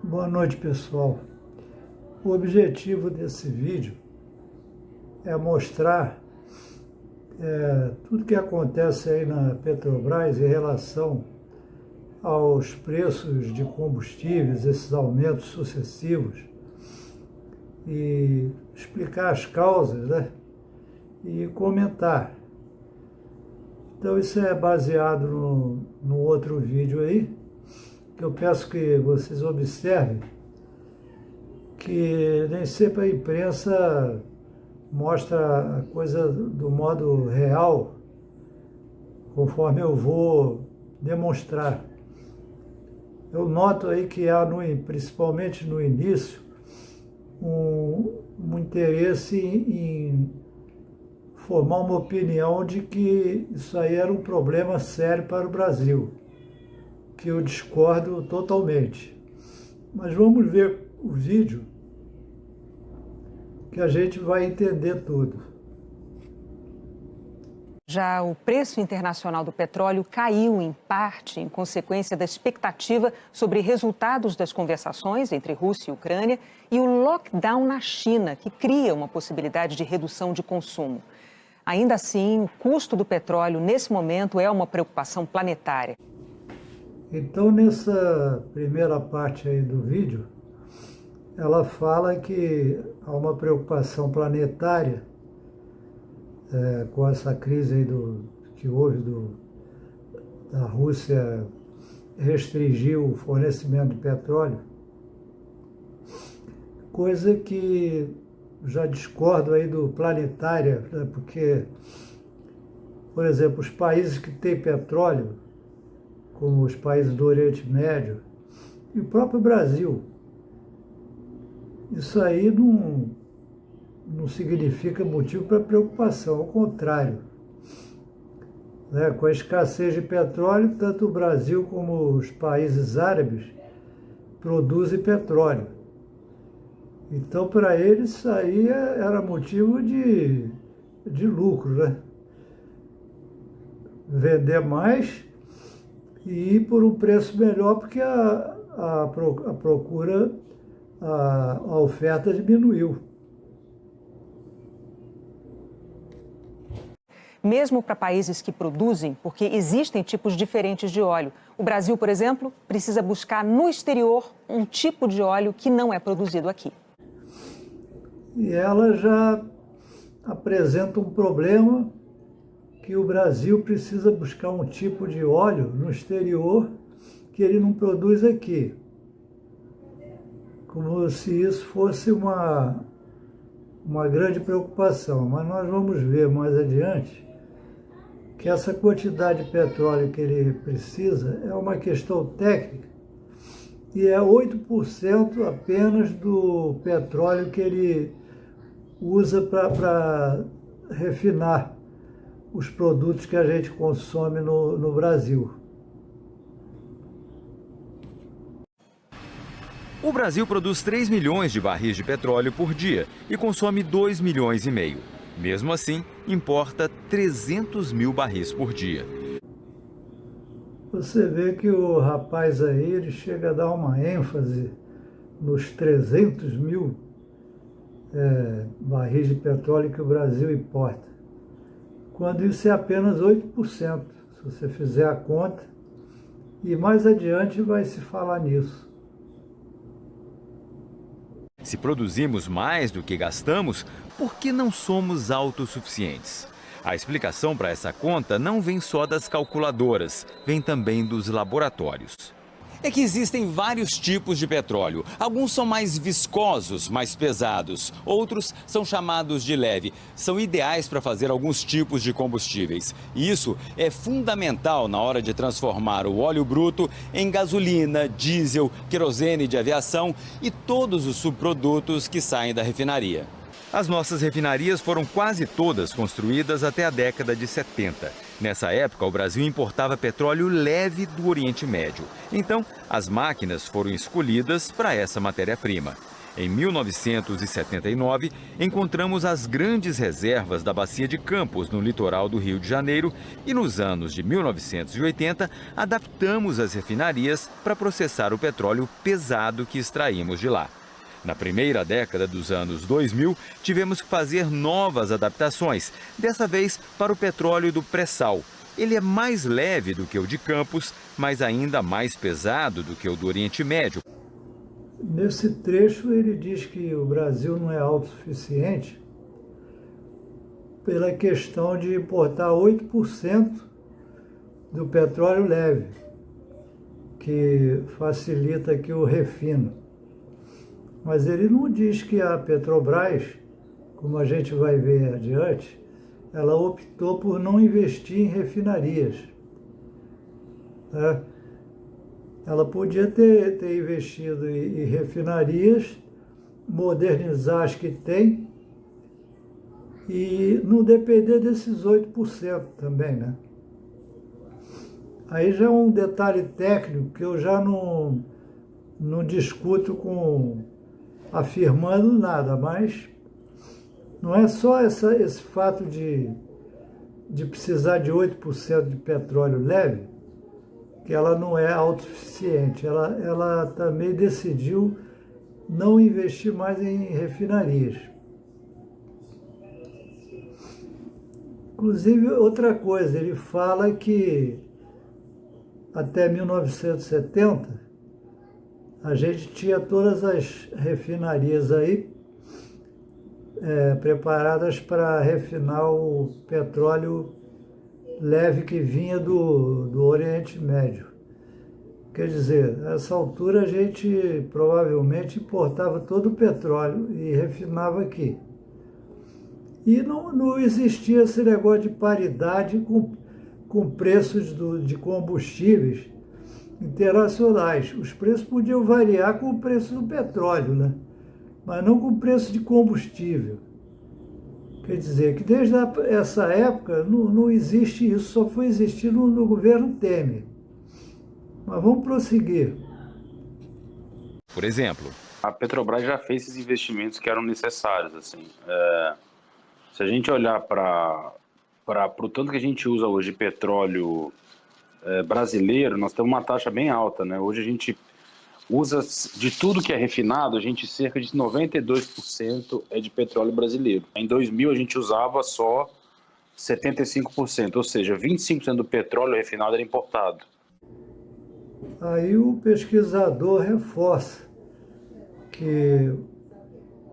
Boa noite, pessoal. O objetivo desse vídeo é mostrar tudo que acontece aí na Petrobras em relação aos preços de combustíveis, esses aumentos sucessivos, e explicar as causas, né? E comentar. Então isso é baseado no outro vídeo aí, que eu peço que vocês observem que nem sempre a imprensa mostra a coisa do modo real, conforme eu vou demonstrar. Eu noto aí que há, principalmente no início, um interesse em formar uma opinião de que isso aí era um problema sério para o Brasil, que eu discordo totalmente. Mas vamos ver o vídeo que a gente vai entender tudo. Já o preço internacional do petróleo caiu, em parte, em consequência da expectativa sobre resultados das conversações entre Rússia e Ucrânia e o lockdown na China, que cria uma possibilidade de redução de consumo. Ainda assim, o custo do petróleo, nesse momento, é uma preocupação planetária. Então, nessa primeira parte aí do vídeo, ela fala que há uma preocupação planetária com essa crise aí que houve da Rússia restringir o fornecimento de petróleo, coisa que já discordo aí do planetária, né? Porque, por exemplo, os países que têm petróleo, como os países do Oriente Médio e o próprio Brasil, isso aí não significa motivo para preocupação, ao contrário. Né? Com a escassez de petróleo, tanto o Brasil como os países árabes produzem petróleo. Então, para eles, isso aí era motivo de lucro, né? Vender mais e ir por um preço melhor, porque a procura, a oferta diminuiu. Mesmo para países que produzem, porque existem tipos diferentes de óleo. O Brasil, por exemplo, precisa buscar no exterior um tipo de óleo que não é produzido aqui. E ela já apresenta um problema que o Brasil precisa buscar um tipo de óleo no exterior que ele não produz aqui. Como se isso fosse uma grande preocupação. Mas nós vamos ver mais adiante que essa quantidade de petróleo que ele precisa é uma questão técnica e é 8% apenas do petróleo que ele usa para refinar os produtos que a gente consome no Brasil. O Brasil produz 3 milhões de barris de petróleo por dia e consome 2,5 milhões. Mesmo assim, importa 300 mil barris por dia. Você vê que o rapaz aí, ele chega a dar uma ênfase nos 300 mil barris de petróleo que o Brasil importa, quando isso é apenas 8%, se você fizer a conta, e mais adiante vai se falar nisso. Se produzimos mais do que gastamos, por que não somos autossuficientes? A explicação para essa conta não vem só das calculadoras, vem também dos laboratórios. É que existem vários tipos de petróleo. Alguns são mais viscosos, mais pesados. Outros são chamados de leve. São ideais para fazer alguns tipos de combustíveis. E isso é fundamental na hora de transformar o óleo bruto em gasolina, diesel, querosene de aviação e todos os subprodutos que saem da refinaria. As nossas refinarias foram quase todas construídas até a década de 70. Nessa época, o Brasil importava petróleo leve do Oriente Médio. Então, as máquinas foram escolhidas para essa matéria-prima. Em 1979, encontramos as grandes reservas da Bacia de Campos, no litoral do Rio de Janeiro, e nos anos de 1980, adaptamos as refinarias para processar o petróleo pesado que extraímos de lá. Na primeira década dos anos 2000, tivemos que fazer novas adaptações, dessa vez para o petróleo do pré-sal. Ele é mais leve do que o de Campos, mas ainda mais pesado do que o do Oriente Médio. Nesse trecho, ele diz que o Brasil não é autossuficiente pela questão de importar 8% do petróleo leve, que facilita aqui o refino. Mas ele não diz que a Petrobras, como a gente vai ver adiante, ela optou por não investir em refinarias. Ela podia ter investido em refinarias, modernizar as que tem e não depender desses 8% também, né? Aí já é um detalhe técnico que eu já não discuto afirmando nada, mas não é só esse fato de precisar de 8% de petróleo leve, que ela não é autossuficiente. Ela também decidiu não investir mais em refinarias. Inclusive, outra coisa, ele fala que até 1970 a gente tinha todas as refinarias aí preparadas para refinar o petróleo leve que vinha do Oriente Médio. Quer dizer, nessa altura a gente provavelmente importava todo o petróleo e refinava aqui. E não existia esse negócio de paridade com preços de combustíveis internacionais. Os preços podiam variar com o preço do petróleo, né? Mas não com o preço de combustível. Quer dizer que desde essa época não existe isso, só foi existir no governo Temer. Mas vamos prosseguir. Por exemplo, a Petrobras já fez esses investimentos que eram necessários. Assim. Se a gente olhar para o tanto que a gente usa hoje de petróleo brasileiro, nós temos uma taxa bem alta, né? Hoje a gente usa, de tudo que é refinado, a gente cerca de 92% é de petróleo brasileiro. Em 2000 a gente usava só 75%, ou seja, 25% do petróleo refinado era importado. Aí o pesquisador reforça que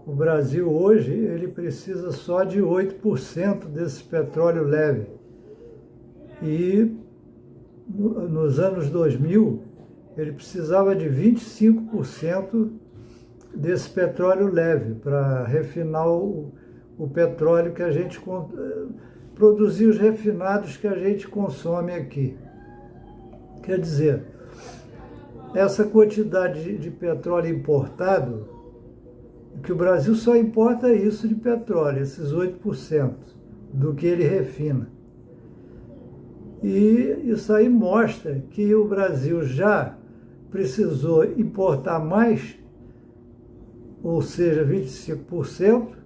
o Brasil hoje ele precisa só de 8% desse petróleo leve. E nos anos 2000, ele precisava de 25% desse petróleo leve para refinar o petróleo que a gente produzir os refinados que a gente consome aqui. Quer dizer, essa quantidade de petróleo importado, que o Brasil só importa isso de petróleo, esses 8% do que ele refina. E isso aí mostra que o Brasil já precisou importar mais, ou seja, 25%,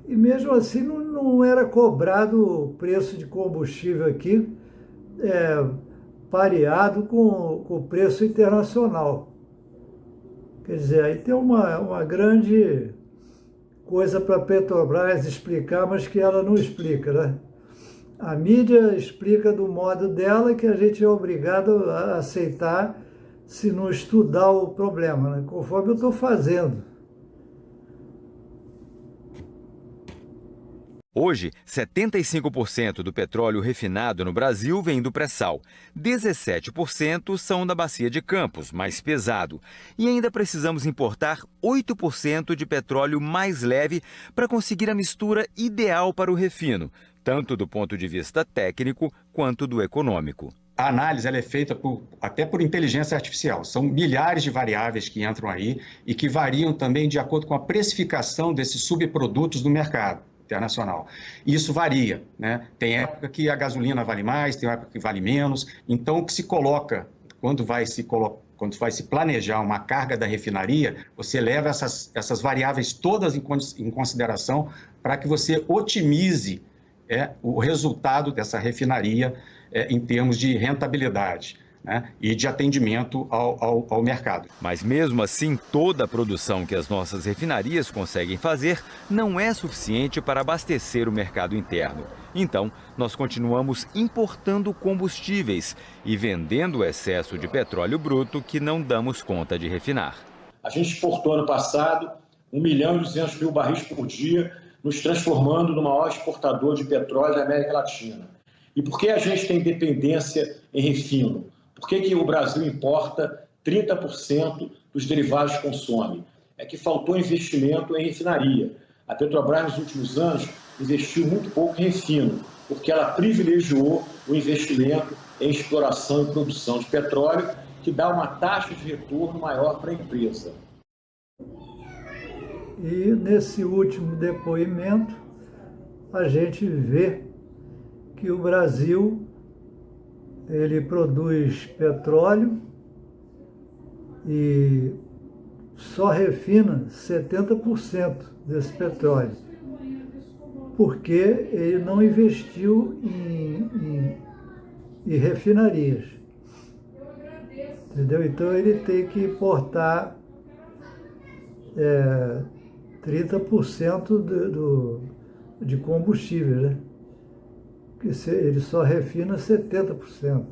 e mesmo assim não era cobrado o preço de combustível aqui pareado com o preço internacional. Quer dizer, aí tem uma grande coisa para a Petrobras explicar, mas que ela não explica, né? A mídia explica do modo dela que a gente é obrigado a aceitar se não estudar o problema, né? Conforme eu estou fazendo. Hoje, 75% do petróleo refinado no Brasil vem do pré-sal. 17% são da Bacia de Campos, mais pesado. E ainda precisamos importar 8% de petróleo mais leve para conseguir a mistura ideal para o refino, tanto do ponto de vista técnico quanto do econômico. A análise ela é feita até por inteligência artificial. São milhares de variáveis que entram aí e que variam também de acordo com a precificação desses subprodutos do mercado internacional. Isso varia, né? Tem época que a gasolina vale mais, tem época que vale menos. Então, o que se coloca, quando vai se quando vai se planejar uma carga da refinaria, você leva essas variáveis todas em consideração para que você otimize o resultado dessa refinaria em termos de rentabilidade, né, e de atendimento ao mercado. Mas mesmo assim, toda a produção que as nossas refinarias conseguem fazer não é suficiente para abastecer o mercado interno. Então, nós continuamos importando combustíveis e vendendo o excesso de petróleo bruto que não damos conta de refinar. A gente exportou ano passado 1.200.000 barris por dia, nos transformando no maior exportador de petróleo da América Latina. E por que a gente tem dependência em refino? Por que o Brasil importa 30% dos derivados que consome? É que faltou investimento em refinaria. A Petrobras, nos últimos anos, investiu muito pouco em refino, porque ela privilegiou o investimento em exploração e produção de petróleo, que dá uma taxa de retorno maior para a empresa. E nesse último depoimento, a gente vê que o Brasil ele produz petróleo e só refina 70% desse petróleo, porque ele não investiu em refinarias, entendeu? Então ele tem que importar 30% de combustível, né? Porque ele só refina 70%.